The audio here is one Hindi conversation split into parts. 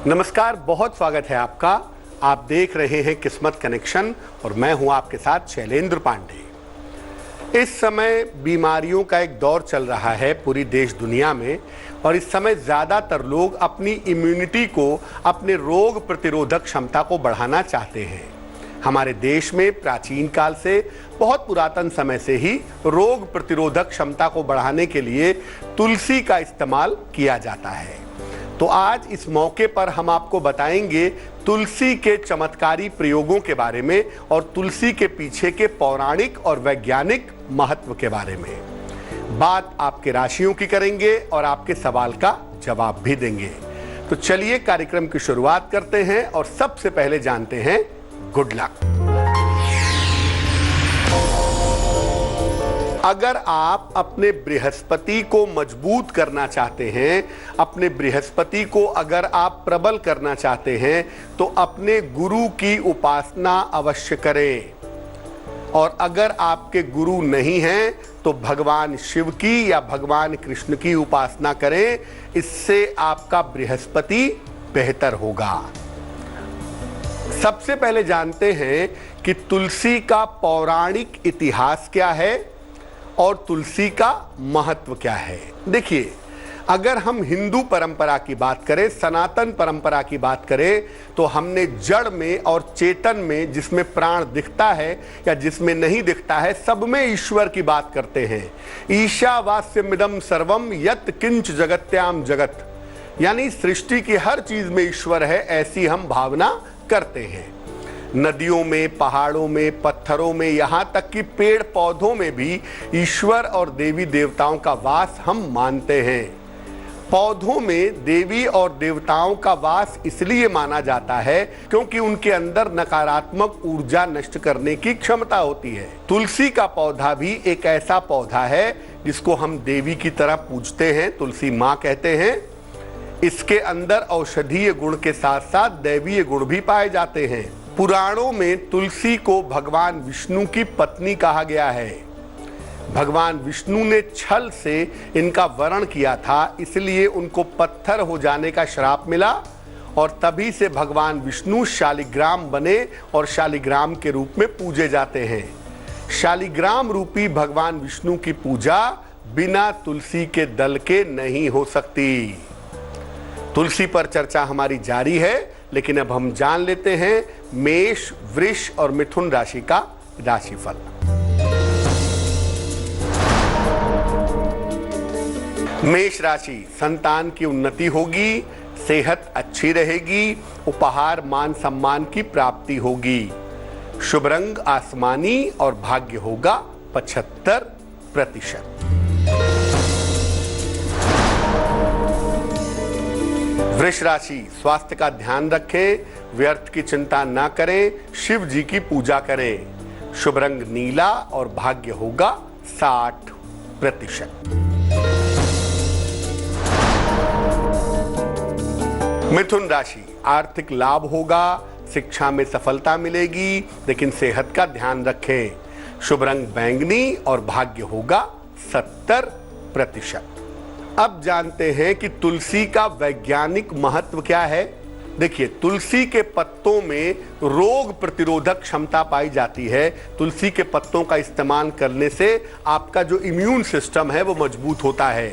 नमस्कार, बहुत स्वागत है आपका। आप देख रहे हैं किस्मत कनेक्शन और मैं हूं आपके साथ शैलेंद्र पांडे। इस समय बीमारियों का एक दौर चल रहा है पूरी देश दुनिया में और इस समय ज़्यादातर लोग अपनी इम्यूनिटी को, अपने रोग प्रतिरोधक क्षमता को बढ़ाना चाहते हैं। हमारे देश में प्राचीन काल से, बहुत पुरातन समय से ही रोग प्रतिरोधक क्षमता को बढ़ाने के लिए तुलसी का इस्तेमाल किया जाता है। तो आज इस मौके पर हम आपको बताएंगे तुलसी के चमत्कारी प्रयोगों के बारे में और तुलसी के पीछे के पौराणिक और वैज्ञानिक महत्व के बारे में। बात आपके राशियों की करेंगे और आपके सवाल का जवाब भी देंगे। तो चलिए कार्यक्रम की शुरुआत करते हैं और सबसे पहले जानते हैं गुड लक। अगर आप अपने बृहस्पति को मजबूत करना चाहते हैं, अपने बृहस्पति को अगर आप प्रबल करना चाहते हैं, तो अपने गुरु की उपासना अवश्य करें। और अगर आपके गुरु नहीं हैं, तो भगवान शिव की या भगवान कृष्ण की उपासना करें। इससे आपका बृहस्पति बेहतर होगा। सबसे पहले जानते हैं कि तुलसी का पौराणिक इतिहास क्या है और तुलसी का महत्व क्या है। देखिए, अगर हम हिंदू परंपरा की बात करें, सनातन परंपरा की बात करें, तो हमने जड़ में और चेतन में, जिसमें प्राण दिखता है या जिसमें नहीं दिखता है, सब में ईश्वर की बात करते हैं। ईशावास्यमिदं सर्वम यत् किंच जगत्याम जगत, यानी सृष्टि की हर चीज में ईश्वर है, ऐसी हम भावना करते हैं। नदियों में, पहाड़ों में, पत्थरों में, यहाँ तक कि पेड़ पौधों में भी ईश्वर और देवी देवताओं का वास हम मानते हैं। पौधों में देवी और देवताओं का वास इसलिए माना जाता है क्योंकि उनके अंदर नकारात्मक ऊर्जा नष्ट करने की क्षमता होती है। तुलसी का पौधा भी एक ऐसा पौधा है जिसको हम देवी की तरह पूजते हैं, तुलसी माँ कहते हैं। इसके अंदर औषधीय गुण के साथ साथ दैवीय गुण भी पाए जाते हैं। पुराणों में तुलसी को भगवान विष्णु की पत्नी कहा गया है। भगवान विष्णु ने छल से इनका वरण किया था, इसलिए उनको पत्थर हो जाने का श्राप मिला और तभी से भगवान विष्णु शालिग्राम बने और शालिग्राम के रूप में पूजे जाते हैं। शालिग्राम रूपी भगवान विष्णु की पूजा बिना तुलसी के दल के नहीं हो सकती। तुलसी पर चर्चा हमारी जारी है, लेकिन अब हम जान लेते हैं मेष, वृष और मिथुन राशि का राशिफल। मेष राशि, संतान की उन्नति होगी, सेहत अच्छी रहेगी, उपहार मान सम्मान की प्राप्ति होगी। शुभ रंग आसमानी और भाग्य होगा 75%। वृष राशि, स्वास्थ्य का ध्यान रखें, व्यर्थ की चिंता ना करें, शिव जी की पूजा करें। शुभ रंग नीला और भाग्य होगा 60%। मिथुन राशि, आर्थिक लाभ होगा, शिक्षा में सफलता मिलेगी, लेकिन सेहत का ध्यान रखें। शुभ रंग बैंगनी और भाग्य होगा 70%। अब जानते हैं कि तुलसी का वैज्ञानिक महत्व क्या है। देखिए, तुलसी के पत्तों में रोग प्रतिरोधक क्षमता पाई जाती है। तुलसी के पत्तों का इस्तेमाल करने से आपका जो इम्यून सिस्टम है वो मजबूत होता है।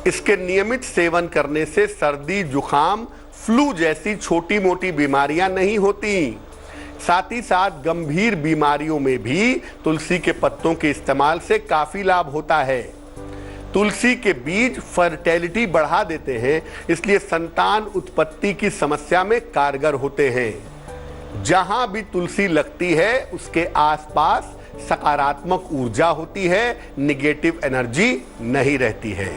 इसके नियमित सेवन करने से सर्दी, जुखाम, फ्लू जैसी छोटी मोटी बीमारियां नहीं होती। साथ ही साथ गंभीर बीमारियों में भी तुलसी के पत्तों के इस्तेमाल से काफी लाभ होता है। तुलसी के बीज फर्टिलिटी बढ़ा देते हैं, इसलिए संतान उत्पत्ति की समस्या में कारगर होते हैं। जहां भी तुलसी लगती है उसके आसपास सकारात्मक ऊर्जा होती है, निगेटिव एनर्जी नहीं रहती है।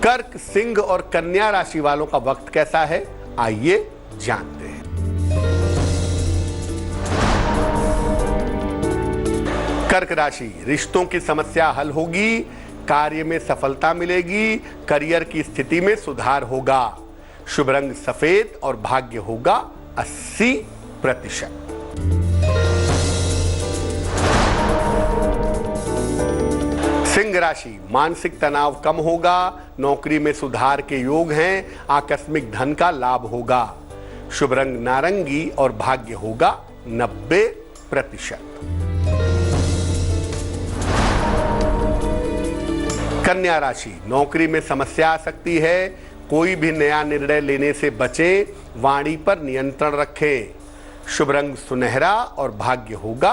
कर्क, सिंह और कन्या राशि वालों का वक्त कैसा है, आइए जानते हैं। कर्क राशि, रिश्तों की समस्या हल होगी, कार्य में सफलता मिलेगी, करियर की स्थिति में सुधार होगा। शुभ रंग सफेद और भाग्य होगा 80%। सिंह राशि, मानसिक तनाव कम होगा, नौकरी में सुधार के योग हैं, आकस्मिक धन का लाभ होगा। शुभ रंग नारंगी और भाग्य होगा 90%। कन्या राशि, नौकरी में समस्या आ सकती है, कोई भी नया निर्णय लेने से बचें, वाणी पर नियंत्रण रखें। शुभ रंग सुनहरा और भाग्य होगा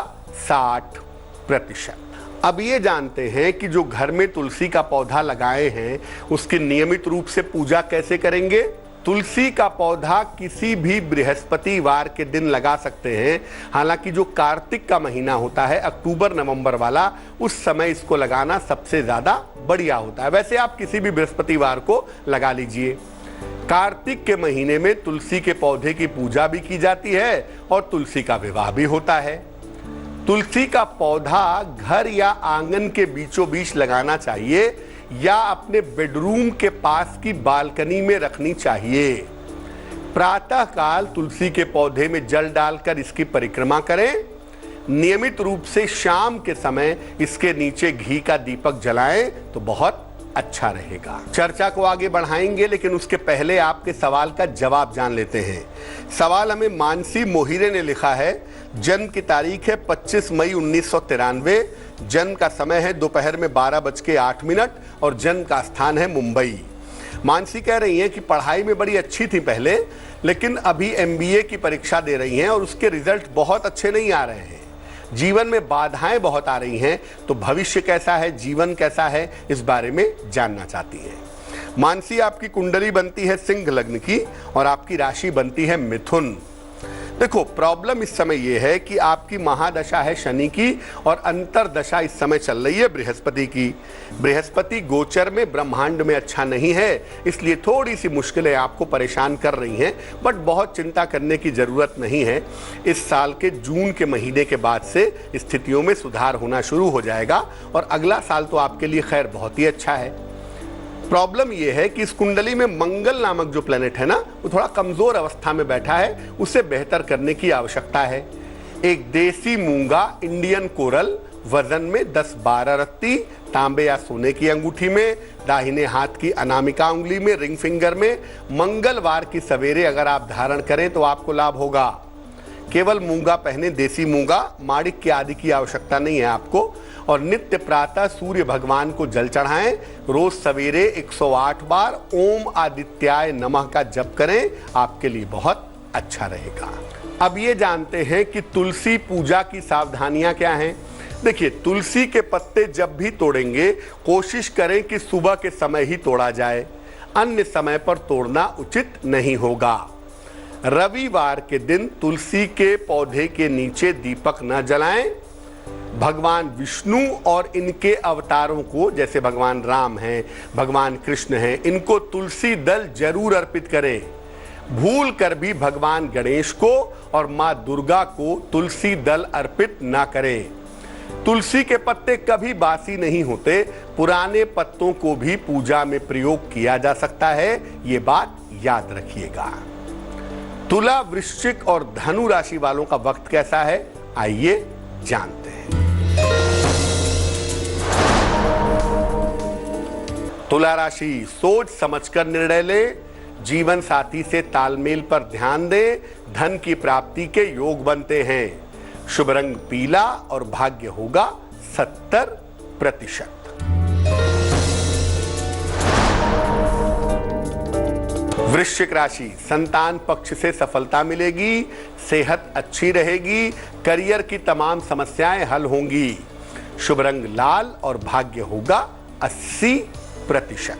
60%। अब ये जानते हैं कि जो घर में तुलसी का पौधा लगाए हैं उसकी नियमित रूप से पूजा कैसे करेंगे। तुलसी का पौधा किसी भी बृहस्पतिवार के दिन लगा सकते हैं। हालांकि जो कार्तिक का महीना होता है, अक्टूबर नवंबर वाला, उस समय इसको लगाना सबसे ज्यादा बढ़िया होता है। वैसे आप किसी भी बृहस्पतिवार को लगा लीजिए। कार्तिक के महीने में तुलसी के पौधे की पूजा भी की जाती है और तुलसी का विवाह भी होता है। तुलसी का पौधा घर या आंगन के बीचों बीच लगाना चाहिए या अपने बेडरूम के पास की बालकनी में रखनी चाहिए। प्रातः काल तुलसी के पौधे में जल डालकर इसकी परिक्रमा करें। नियमित रूप से शाम के समय इसके नीचे घी का दीपक जलाएं तो बहुत अच्छा रहेगा। चर्चा को आगे बढ़ाएंगे, लेकिन उसके पहले आपके सवाल का जवाब जान लेते हैं। सवाल हमें मानसी मोहिरे ने लिखा है। जन्म की तारीख है 25 मई 1993। जन्म का समय है दोपहर में 12:08 और जन्म का स्थान है मुंबई। मानसी कह रही हैं कि पढ़ाई में बड़ी अच्छी थी पहले, लेकिन अभी MBA की परीक्षा दे रही हैं और उसके रिजल्ट बहुत अच्छे नहीं आ रहे हैं। जीवन में बाधाएं बहुत आ रही हैं, तो भविष्य कैसा है, जीवन कैसा है, इस बारे में जानना चाहती हैं। मानसी, आपकी कुंडली बनती है सिंह लग्न की और आपकी राशि बनती है मिथुन। देखो, प्रॉब्लम इस समय यह है कि आपकी महादशा है शनि की और अंतरदशा इस समय चल रही है बृहस्पति की। बृहस्पति गोचर में ब्रह्मांड में अच्छा नहीं है, इसलिए थोड़ी सी मुश्किलें आपको परेशान कर रही हैं, बट बहुत चिंता करने की जरूरत नहीं है। इस साल के जून के महीने के बाद से स्थितियों में सुधार होना शुरू हो जाएगा और अगला साल तो आपके लिए खैर बहुत ही अच्छा है। प्रॉब्लम यह है कि इस कुंडली में मंगल नामक जो प्लेनेट है ना, वो थोड़ा कमजोर अवस्था में बैठा है, उसे बेहतर करने की आवश्यकता है। एक देसी मूंगा इंडियन कोरल वजन में 10-12 रत्ती, तांबे या सोने की अंगूठी में, दाहिने हाथ की अनामिका उंगली में, रिंग फिंगर में, मंगलवार की सवेरे अगर आप धारण करें तो आपको लाभ होगा। केवल मूंगा पहने, देसी मूंगा, माणिक्य आदि की आवश्यकता नहीं है आपको। और नित्य प्रातः सूर्य भगवान को जल चढ़ाएं। रोज सवेरे 108 बार ओम आदित्याय नमः का जप करें, आपके लिए बहुत अच्छा रहेगा। अब ये जानते हैं कि तुलसी पूजा की सावधानियां क्या हैं। देखिए, तुलसी के पत्ते जब भी तोड़ेंगे कोशिश करें कि सुबह के समय ही तोड़ा जाए, अन्य समय पर तोड़ना उचित नहीं होगा। रविवार के दिन तुलसी के पौधे के नीचे दीपक न जलाएं। भगवान विष्णु और इनके अवतारों को, जैसे भगवान राम हैं, भगवान कृष्ण हैं, इनको तुलसी दल जरूर अर्पित करें। भूल कर भी भगवान गणेश को और मां दुर्गा को तुलसी दल अर्पित ना करें। तुलसी के पत्ते कभी बासी नहीं होते, पुराने पत्तों को भी पूजा में प्रयोग किया जा सकता है, ये बात याद रखिएगा। तुला, वृश्चिक और धनु राशि वालों का वक्त कैसा है, आइए जानते हैं। तुला राशि, सोच समझकर निर्णय ले, जीवन साथी से तालमेल पर ध्यान दें, धन की प्राप्ति के योग बनते हैं। शुभ रंग पीला और भाग्य होगा 70%। वृश्चिक राशि, संतान पक्ष से सफलता मिलेगी, सेहत अच्छी रहेगी, करियर की तमाम समस्याएं हल होंगी। शुभ रंग लाल और भाग्य होगा 80%।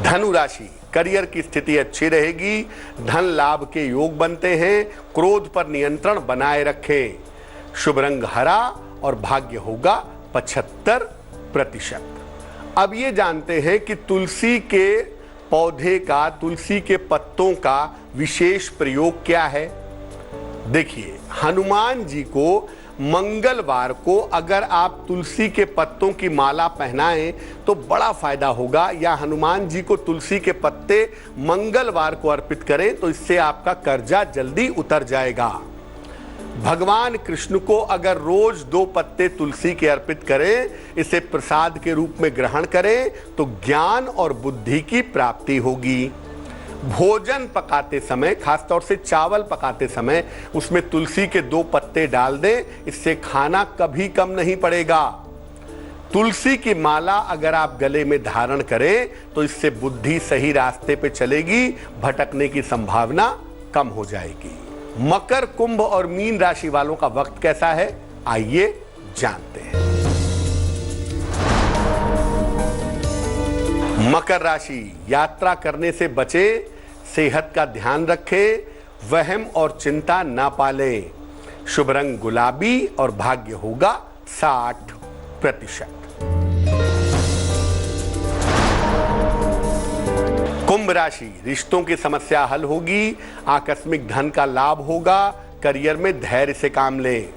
धनु राशि, करियर की स्थिति अच्छी रहेगी, धन लाभ के योग बनते हैं, क्रोध पर नियंत्रण बनाए रखें। शुभ रंग हरा और भाग्य होगा 75%। अब ये जानते हैं कि तुलसी के पौधे का, तुलसी के पत्तों का विशेष प्रयोग क्या है। देखिए, हनुमान जी को मंगलवार को अगर आप तुलसी के पत्तों की माला पहनाएं तो बड़ा फायदा होगा, या हनुमान जी को तुलसी के पत्ते मंगलवार को अर्पित करें तो इससे आपका कर्जा जल्दी उतर जाएगा। भगवान कृष्ण को अगर रोज 2 पत्ते तुलसी के अर्पित करें, इसे प्रसाद के रूप में ग्रहण करें, तो ज्ञान और बुद्धि की प्राप्ति होगी। भोजन पकाते समय, खासतौर से चावल पकाते समय, उसमें तुलसी के 2 पत्ते डाल दें, इससे खाना कभी कम नहीं पड़ेगा। तुलसी की माला अगर आप गले में धारण करें तो इससे बुद्धि सही रास्ते पे चलेगी, भटकने की संभावना कम हो जाएगी। मकर, कुंभ और मीन राशि वालों का वक्त कैसा है, आइए जानते हैं। मकर राशि, यात्रा करने से बचे, सेहत का ध्यान रखें, वहम और चिंता ना पालें। शुभ रंग गुलाबी और भाग्य होगा 60%। कुंभ राशि, रिश्तों की समस्या हल होगी, आकस्मिक धन का लाभ होगा, करियर में धैर्य से काम लें।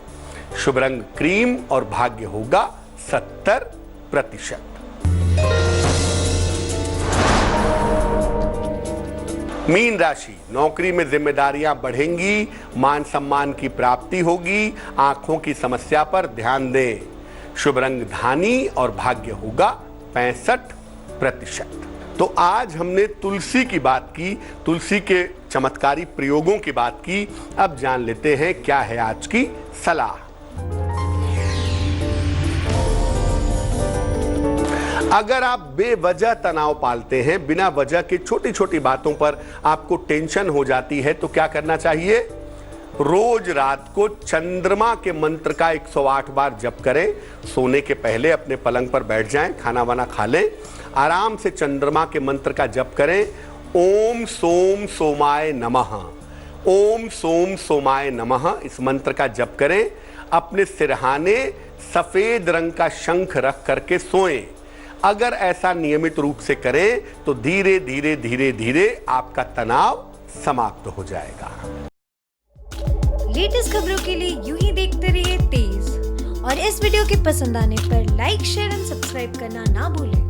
शुभ रंग क्रीम और भाग्य होगा 70%। मीन राशि, नौकरी में जिम्मेदारियां बढ़ेंगी, मान सम्मान की प्राप्ति होगी, आंखों की समस्या पर ध्यान दें। शुभ रंग धानी और भाग्य होगा 65%। तो आज हमने तुलसी की बात की, तुलसी के चमत्कारी प्रयोगों की बात की। अब जान लेते हैं क्या है आज की सलाह। अगर आप बेवजह तनाव पालते हैं, बिना वजह के छोटी छोटी बातों पर आपको टेंशन हो जाती है, तो क्या करना चाहिए? रोज रात को चंद्रमा के मंत्र का 108 बार जप करें। सोने के पहले अपने पलंग पर बैठ जाएं, खाना वाना खा लें, आराम से चंद्रमा के मंत्र का जप करें। ओम सोम सोमाय नमः, ओम सोम सोमाय नमः, इस मंत्र का जप करें। अपने सिरहाने सफेद रंग का शंख रख करके सोएं। अगर ऐसा नियमित रूप से करें तो धीरे धीरे धीरे धीरे आपका तनाव समाप्त हो जाएगा। लेटेस्ट खबरों के लिए यूं ही देखते रहिए तेज, और इस वीडियो के पसंद आने पर लाइक, शेयर एंड सब्सक्राइब करना ना भूलें।